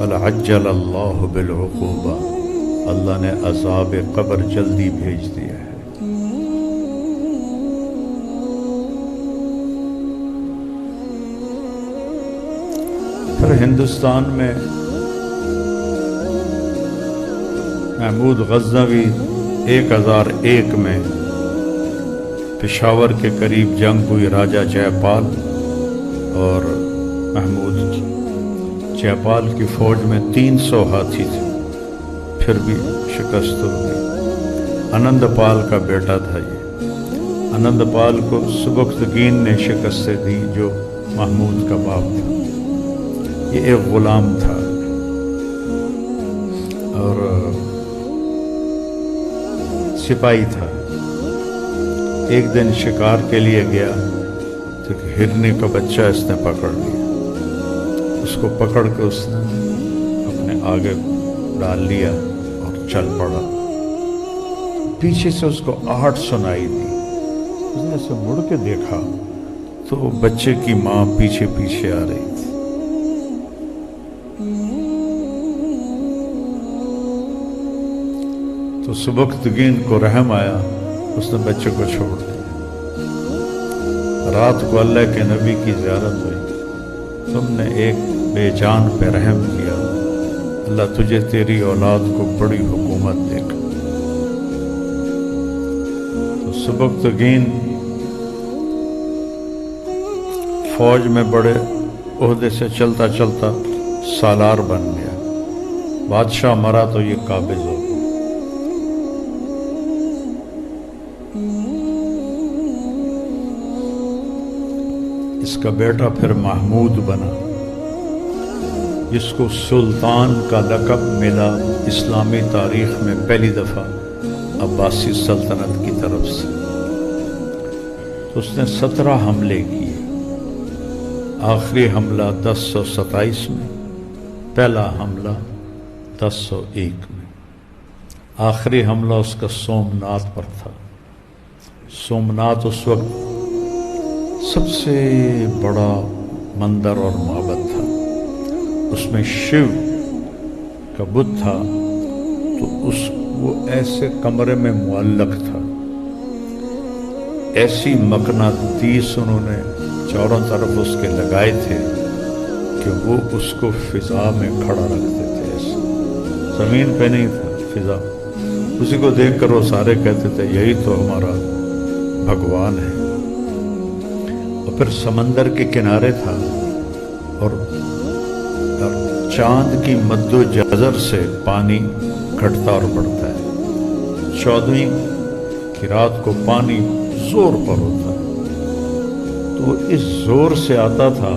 قَدْ عَجَّلَ اللَّهُ بِالْعُقُوبَةِ، اللہ نے عذاب قبر جلدی بھیج دیا ہے۔ پھر ہندوستان میں محمود غزنوی 1001 میں پشاور کے قریب جنگ ہوئی، راجہ جے پال اور محمود جے پال کی فوج میں 300 ہاتھی تھے، پھر بھی شکست ہو گئی۔ آنند پال کا بیٹا تھا یہ۔ آنند پال کو سبکتگین نے شکستیں دی جو محمود کا باپ تھا۔ یہ ایک غلام تھا اور سپاہی تھا۔ ایک دن شکار کے لیے گیا تو ہرنی کا بچہ اس نے پکڑ لیا۔ اس کو پکڑ کے اس نے اپنے آگے ڈال لیا اور چل پڑا۔ پیچھے سے اس کو آہٹ سنائی دی۔ اس نے اسے مڑ کے دیکھا تو بچے کی ماں پیچھے پیچھے آ رہی تھی۔ تو سبکتگین کو رحم آیا، اس نے بچے کو چھوڑ دیا۔ رات کو اللہ کے نبی کی زیارت ہوئی، تم نے ایک بے جان پہ رحم کیا، اللہ تجھے تیری اولاد کو بڑی حکومت دے گا۔ تو سبکتگین فوج میں بڑے عہدے سے چلتا چلتا سالار بن گیا۔ بادشاہ مرا تو یہ قابض ہو گیا۔ اس کا بیٹا پھر محمود بنا، جس کو سلطان کا لقب ملا اسلامی تاریخ میں پہلی دفعہ عباسی سلطنت کی طرف سے۔ تو اس نے 17 حملے کیے، آخری حملہ 1027 میں، پہلا حملہ 1001 میں۔ آخری حملہ اس کا سومنات پر تھا۔ سومنات اس وقت سب سے بڑا مندر اور معبد تھا، اس میں شیو کا بت تھا، تو وہ ایسے کمرے میں معلق تھا، ایسی مقناطیس انہوں نے چاروں طرف اس کے لگائے تھے کہ وہ اس کو فضا میں کھڑا رکھتے تھے، ایسے زمین پہ نہیں تھا، فضا۔ اسی کو دیکھ کر وہ سارے کہتے تھے یہی تو ہمارا بھگوان ہے۔ اور پھر سمندر کے کنارے تھا، اور چاند کی مد و جزر سے پانی گھٹتا اور بڑھتا ہے۔ 14ویں کی رات کو پانی زور پر ہوتا ہے، تو اس زور سے آتا تھا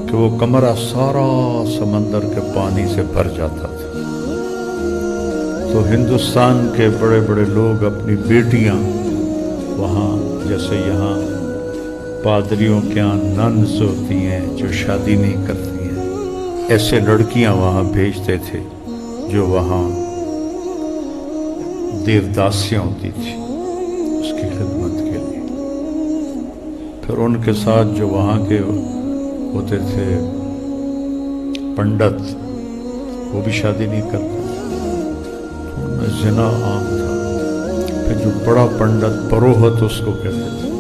کہ وہ کمرہ سارا سمندر کے پانی سے بھر جاتا تھا۔ تو ہندوستان کے بڑے بڑے لوگ اپنی بیٹیاں وہاں، جیسے یہاں پادریوں کے یہاں ننز ہوتی ہیں جو شادی نہیں کرتی ہیں، ایسے لڑکیاں وہاں بھیجتے تھے جو وہاں دیوداسیاں ہوتی تھی اس کی خدمت کے لیے۔ پھر ان کے ساتھ جو وہاں کے ہوتے تھے پنڈت، وہ بھی شادی نہیں کرتے تھے، ان میں زنا عام تھا۔ پھر جو بڑا پنڈت پروہت اس کو کہتے تھے،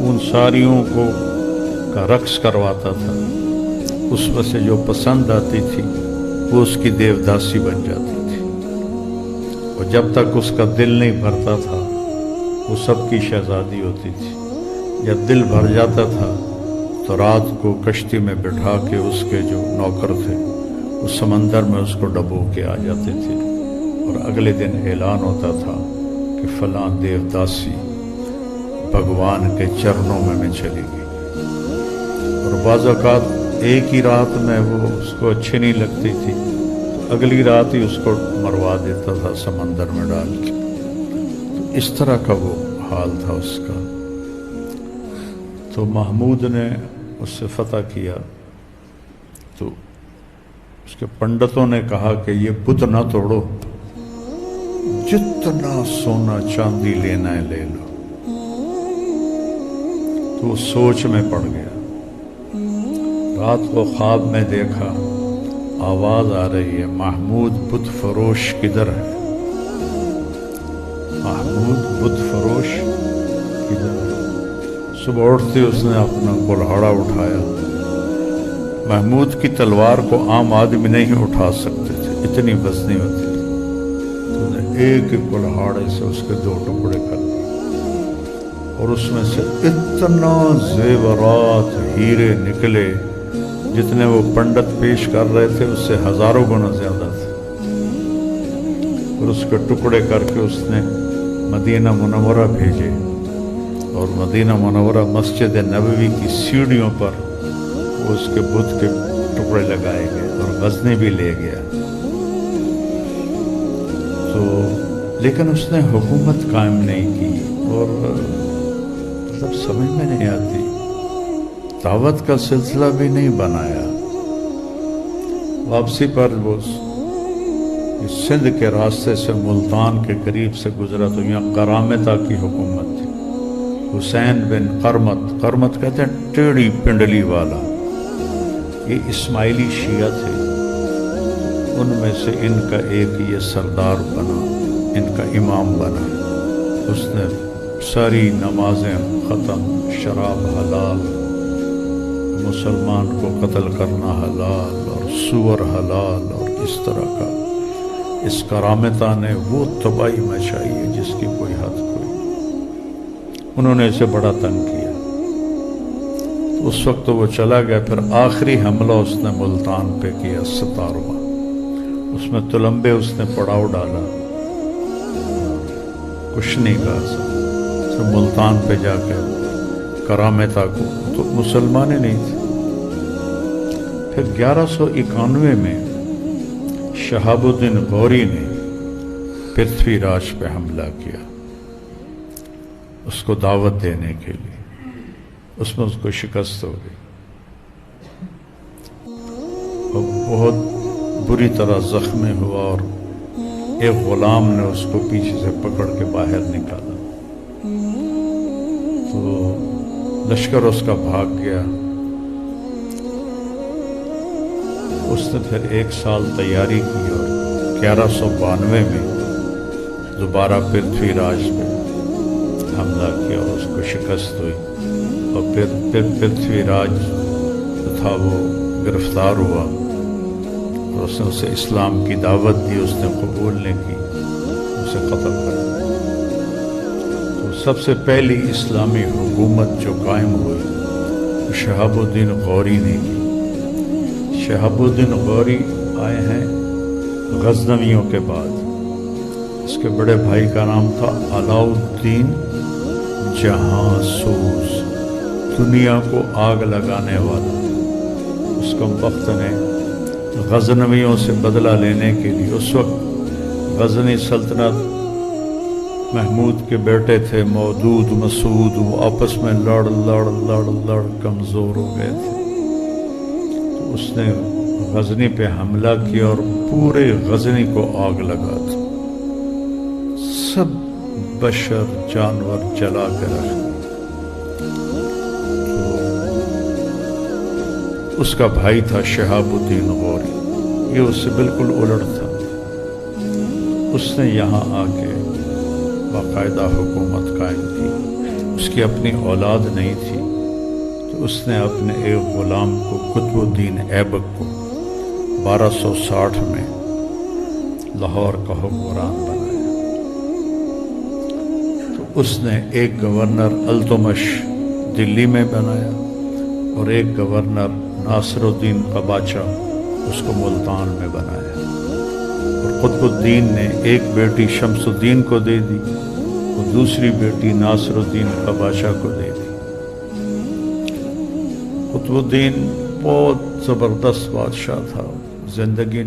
ان ساریوں کو کا رقص کرواتا تھا، اس میں سے جو پسند آتی تھی وہ اس کی دیوداسی بن جاتی تھی، اور جب تک اس کا دل نہیں بھرتا تھا وہ سب کی شہزادی ہوتی تھی۔ جب دل بھر جاتا تھا تو رات کو کشتی میں بٹھا کے اس کے جو نوکر تھے وہ سمندر میں اس کو ڈبو کے آ جاتے تھے، اور اگلے دن اعلان ہوتا تھا کہ فلاں دیوداسی بھگوان کے چرنوں میں چلی گئی۔ اور بعض اوقات ایک ہی رات میں وہ اس کو اچھی نہیں لگتی تھی تو اگلی رات ہی اس کو مروا دیتا تھا سمندر میں ڈال کے۔ تو اس طرح کا وہ حال تھا اس کا۔ تو محمود نے اس سے فتح کیا، تو اس کے پنڈتوں نے کہا کہ یہ بت نہ توڑو، جتنا سونا چاندی لینا ہے لے لو۔ تو وہ سوچ میں پڑ گیا۔ رات کو خواب میں دیکھا آواز آ رہی ہے محمود بت فروش کدھر ہے؟ محمود بت فروش کدھر ہے؟ صبح اٹھتے اس نے اپنا کلہاڑا اٹھایا. محمود کی تلوار کو عام آدمی نہیں اٹھا سکتے تھے، اتنی وزنی ہوتی تھی. تو نے ایک ایک کلہاڑے سے اس کے 2 ٹکڑے کر دیے اور اس میں سے اتنا زیورات ہیرے نکلے جتنے وہ پنڈت پیش کر رہے تھے اس سے ہزاروں گنا زیادہ تھے. اور اس کے ٹکڑے کر کے اس نے مدینہ منورہ بھیجے اور مدینہ منورہ مسجد نبوی کی سیڑھیوں پر اس کے بت کے ٹکڑے لگائے گئے اور غزنی بھی لے گیا. تو لیکن اس نے حکومت قائم نہیں کی اور مطلب سمجھ میں نہیں آتی، دعوت کا سلسلہ بھی نہیں بنایا. واپسی پر وہ سندھ کے راستے سے ملتان کے قریب سے گزرا تو یہاں قرامتہ کی حکومت تھی. حسین بن قرمت کہتے ہیں ٹیڑھی پنڈلی والا. یہ اسماعیلی شیعہ تھے، ان میں سے ان کا ایک یہ سردار بنا، ان کا امام بنا. اس نے ساری نمازیں ختم، شراب حلال، مسلمان کو قتل کرنا حلال اور سور حلال اور اس طرح کا. اس کرامتہ نے وہ تباہی مچائی ہے جس کی کوئی حد کوئی. انہوں نے اسے بڑا تنگ کیا. اس وقت تو وہ چلا گیا. پھر آخری حملہ اس نے ملتان پہ کیا 17واں. اس میں تلمبے اس نے پڑاؤ ڈالا، کچھ نہیں کہا. ملتان پہ جا کے کرامتہ کو تو مسلمان ہی نہیں تھے. پھر 1191 میں شہاب الدین غوری نے پرتھوی راج پہ حملہ کیا اس کو دعوت دینے کے لیے. اس میں اس کو شکست ہو گئی اور بہت بری طرح زخمی ہوا اور ایک غلام نے اس کو پیچھے سے پکڑ کے باہر نکالا. تو لشکر اس کا بھاگ گیا. اس نے پھر 1 سال تیاری کی اور 1192 میں دوبارہ پرتھوی راج پہ حملہ کیا اور اس کو شکست ہوئی. اور پھر پرتھوی راج جو تھا وہ گرفتار ہوا اور اس نے اسے اسلام کی دعوت دی. اس نے قبول نہیں کی، اسے قتل کر دیا. تو سب سے پہلی اسلامی حکومت جو قائم ہوئی وہ شہاب الدین غوری نے کی. شہاب الدین غوری آئے ہیں غزنویوں کے بعد. اس کے بڑے بھائی کا نام تھا علاؤالدین جہاں سوز، دنیا کو آگ لگانے والا. اس کو وقت نے غزنویوں سے بدلہ لینے کے لیے، اس وقت غزنی سلطنت محمود کے بیٹے تھے مودود مسعود، وہ آپس میں لڑ کمزور ہو گئے تھے. تو اس نے غزنی پہ حملہ کیا اور پورے غزنی کو آگ لگا دی. سب بشر جانور جلا کے رکھ دی. اس کا بھائی تھا شہاب الدین غوری، یہ اس سے بالکل الٹ تھا. اس نے یہاں آ کے باقاعدہ حکومت قائم کی. اس کی اپنی اولاد نہیں تھی تو اس نے اپنے ایک غلام کو قطب الدین ایبک کو 1260 میں لاہور کا حکمران بنایا. تو اس نے ایک گورنر التمش دلی میں بنایا اور ایک گورنر ناصر الدین قباچہ اس کو ملتان میں بنایا. اور قطب الدین نے ایک بیٹی شمس الدین کو دے دی اور دوسری بیٹی ناصر الدین قباچہ کو دے دی. قطب الدین بہت زبردست بادشاہ تھا. زندگی